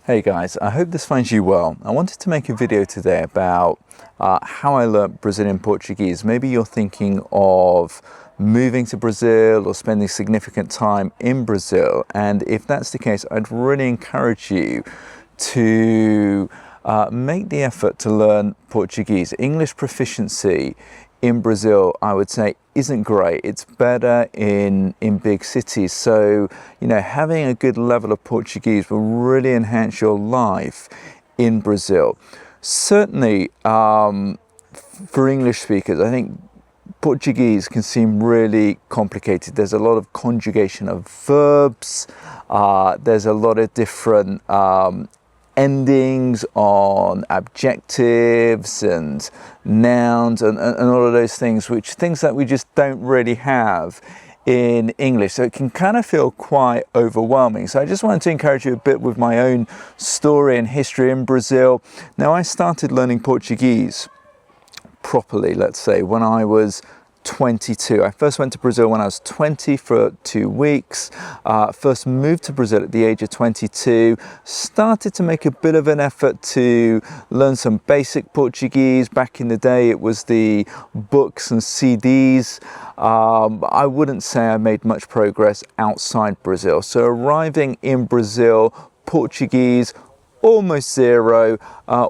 Hey guys, I hope this finds you well. I wanted to make a video today about how I learnt Brazilian Portuguese. Maybe you're thinking of moving to Brazil or spending significant time in Brazil, and if that's the case, I'd really encourage you to make the effort to learn Portuguese. English proficiency in Brazil, I would say, isn't great. It's better in big cities. So, having a good level of Portuguese will really enhance your life in Brazil. Certainly, for English speakers, I think Portuguese can seem really complicated. There's a lot of conjugation of verbs. There's a lot of different endings on adjectives and nouns and all of those things, things that we just don't really have in English. So it can kind of feel quite overwhelming. So I just wanted to encourage you a bit with my own story and history in Brazil. Now, I started learning Portuguese properly, let's say, when I was 22. I first went to Brazil when I was 20 for 2 weeks. First moved to Brazil at the age of 22. Started to make a bit of an effort to learn some basic Portuguese. Back in the day, it was the books and CDs. I wouldn't say I made much progress outside Brazil. So arriving in Brazil, Portuguese almost zero.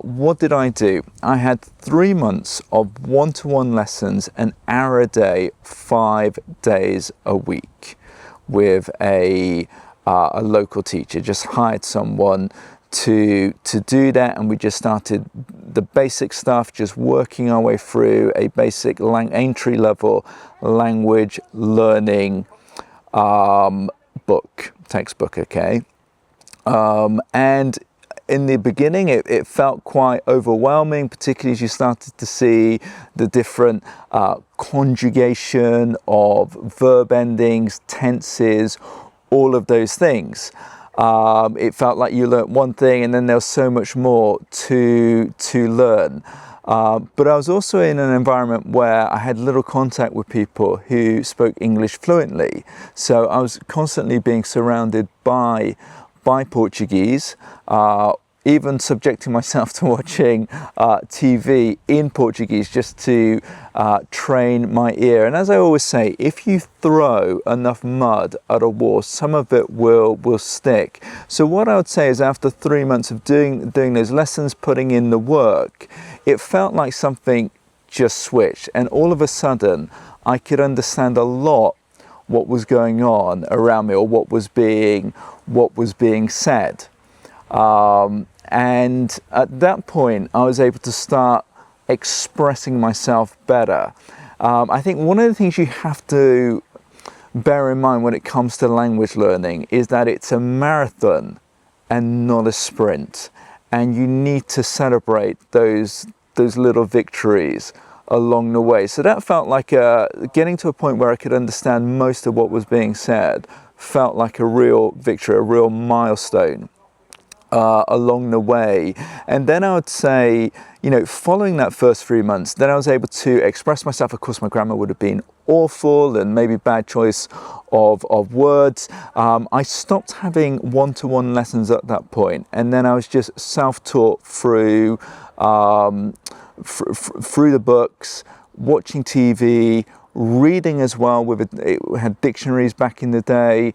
What did I do? I had 3 months of one-to-one lessons, an hour a day, 5 days a week, with a local teacher. Just hired someone to do that, and we just started the basic stuff, just working our way through a basic entry-level language learning textbook, okay? And in the beginning, it felt quite overwhelming, particularly as you started to see the different conjugation of verb endings, tenses, all of those things. It felt like you learnt one thing and then there was so much more to learn. But I was also in an environment where I had little contact with people who spoke English fluently. So I was constantly being surrounded by Portuguese, even subjecting myself to watching TV in Portuguese just to train my ear. And as I always say, if you throw enough mud at a wall, some of it will stick. So what I would say is, after 3 months of doing those lessons, putting in the work, it felt like something just switched, and all of a sudden I could understand a lot what was going on around me, or what was being said. And at that point, I was able to start expressing myself better. I think one of the things you have to bear in mind when it comes to language learning is that it's a marathon and not a sprint. And you need to celebrate those little victories along the way. So that felt like getting to a point where I could understand most of what was being said felt like a real victory, a real milestone along the way. And then I would say, following that first 3 months, then I was able to express myself. Of course, my grammar would have been awful and maybe bad choice of words. I stopped having one-to-one lessons at that point, and then I was just self-taught through the books, watching TV, reading as well. It had dictionaries back in the day,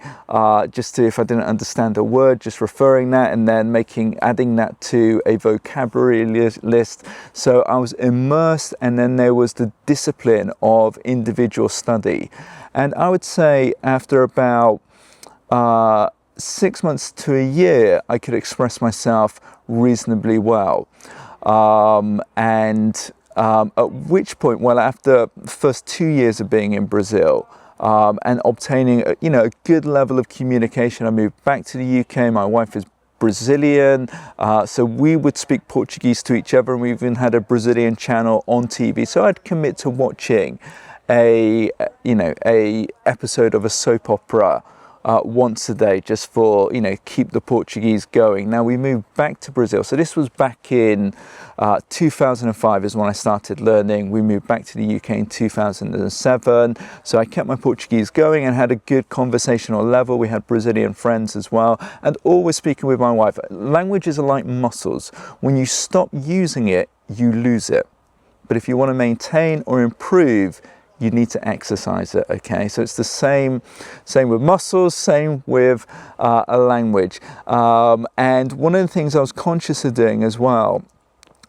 just to, if I didn't understand a word, just referring that and then adding that to a vocabulary list. So I was immersed, and then there was the discipline of individual study. And I would say after about 6 months to a year, I could express myself reasonably well. At which point, well, after the first 2 years of being in Brazil and obtaining a good level of communication, I moved back to the UK. My wife is Brazilian, so we would speak Portuguese to each other, and we even had a Brazilian channel on TV. So I'd commit to watching a episode of a soap opera once a day, just for, you know, keep the Portuguese going. Now we moved back to Brazil. So this was back in 2005 is when I started learning. We moved back to the UK in 2007. So I kept my Portuguese going and had a good conversational level. We had Brazilian friends as well, and always speaking with my wife. Languages are like muscles. When you stop using it, you lose it. But if you want to maintain or improve, you need to exercise it, okay? So it's the same with muscles, same with a language. And one of the things I was conscious of doing as well,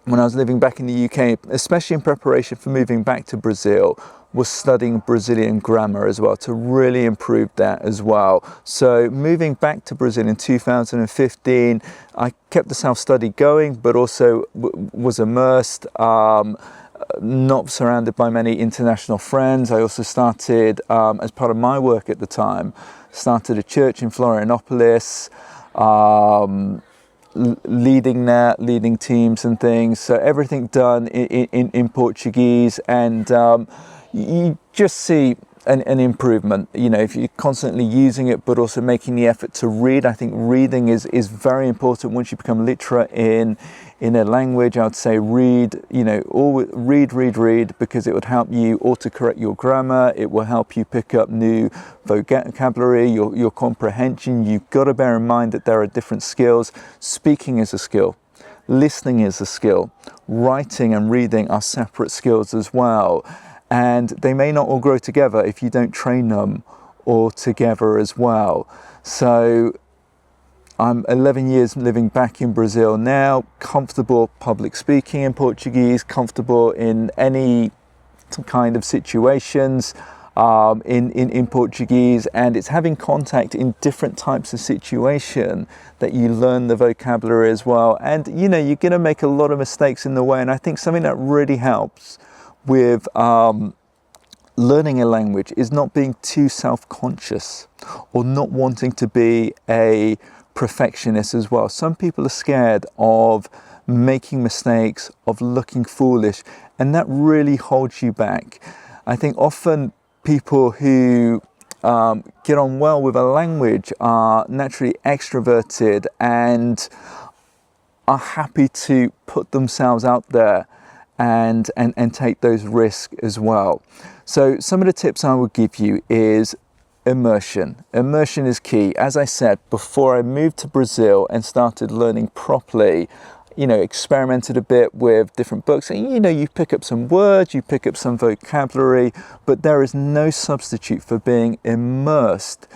when I was living back in the UK, especially in preparation for moving back to Brazil, was studying Brazilian grammar as well, to really improve that as well. So moving back to Brazil in 2015, I kept the self-study going, but also was immersed, not surrounded by many international friends. I also started, as part of my work at the time, started a church in Florianopolis, leading teams and things. So everything done in Portuguese, and you just see an improvement, you know, if you're constantly using it, but also making the effort to read. I think reading is very important. Once you become literate in a language, I would say read, you know, always read, because it would help you autocorrect your grammar. It will help you pick up new vocabulary, your comprehension. You've got to bear in mind that there are different skills. Speaking is a skill. Listening is a skill. Writing and reading are separate skills as well. And they may not all grow together if you don't train them all together as well. So I'm 11 years living back in Brazil now, comfortable public speaking in Portuguese, comfortable in any kind of situations in Portuguese, and it's having contact in different types of situation that you learn the vocabulary as well. And you know, you're going to make a lot of mistakes in the way, and I think something that really helps with learning a language is not being too self-conscious or not wanting to be a perfectionist as well. Some people are scared of making mistakes, of looking foolish, and that really holds you back. I think often people who get on well with a language are naturally extroverted and are happy to put themselves out there and take those risks as well. So some of the tips I would give you is immersion. Immersion is key. As I said, before I moved to Brazil and started learning properly, you know, experimented a bit with different books, and you know, you pick up some words, you pick up some vocabulary, but there is no substitute for being immersed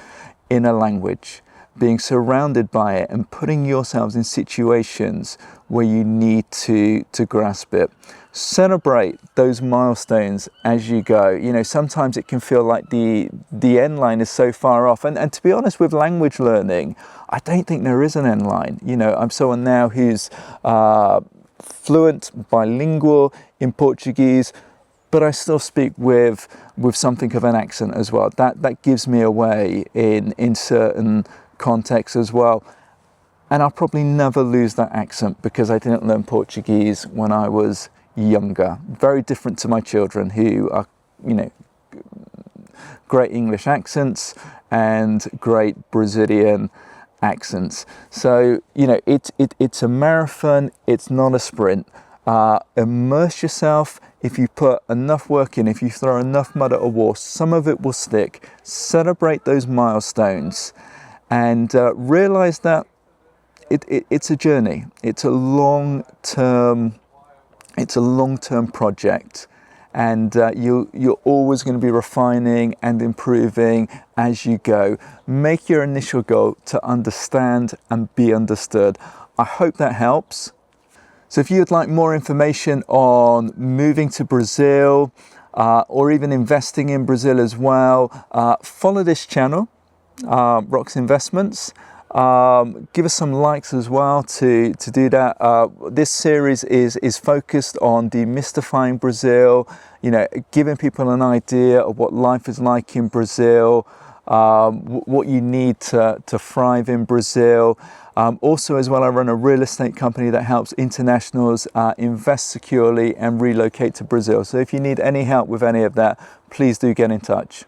in a language, being surrounded by it and putting yourselves in situations where you need to grasp it. Celebrate those milestones as you go. You know, sometimes it can feel like the end line is so far off. And to be honest, with language learning, I don't think there is an end line. You know, I'm someone now who's fluent, bilingual in Portuguese, but I still speak with something of an accent as well. That gives me away in certain contexts as well. And I'll probably never lose that accent because I didn't learn Portuguese when I was younger. Very different to my children who are, you know, great English accents and great Brazilian accents. So, you know, it's a marathon, it's not a sprint. Immerse yourself. If you put enough work in, if you throw enough mud at a wall, some of it will stick. Celebrate those milestones and realize that it's a journey. It's a long-term project, and you're always going to be refining and improving as you go. Make your initial goal to understand and be understood. I hope that helps. So if you'd like more information on moving to Brazil or even investing in Brazil as well, follow this channel, Rocks Investments. Give us some likes as well to do that. This series is focused on demystifying Brazil, you know, giving people an idea of what life is like in Brazil, what you need to thrive in Brazil. Also as well, I run a real estate company that helps internationals invest securely and relocate to Brazil. So if you need any help with any of that, please do get in touch.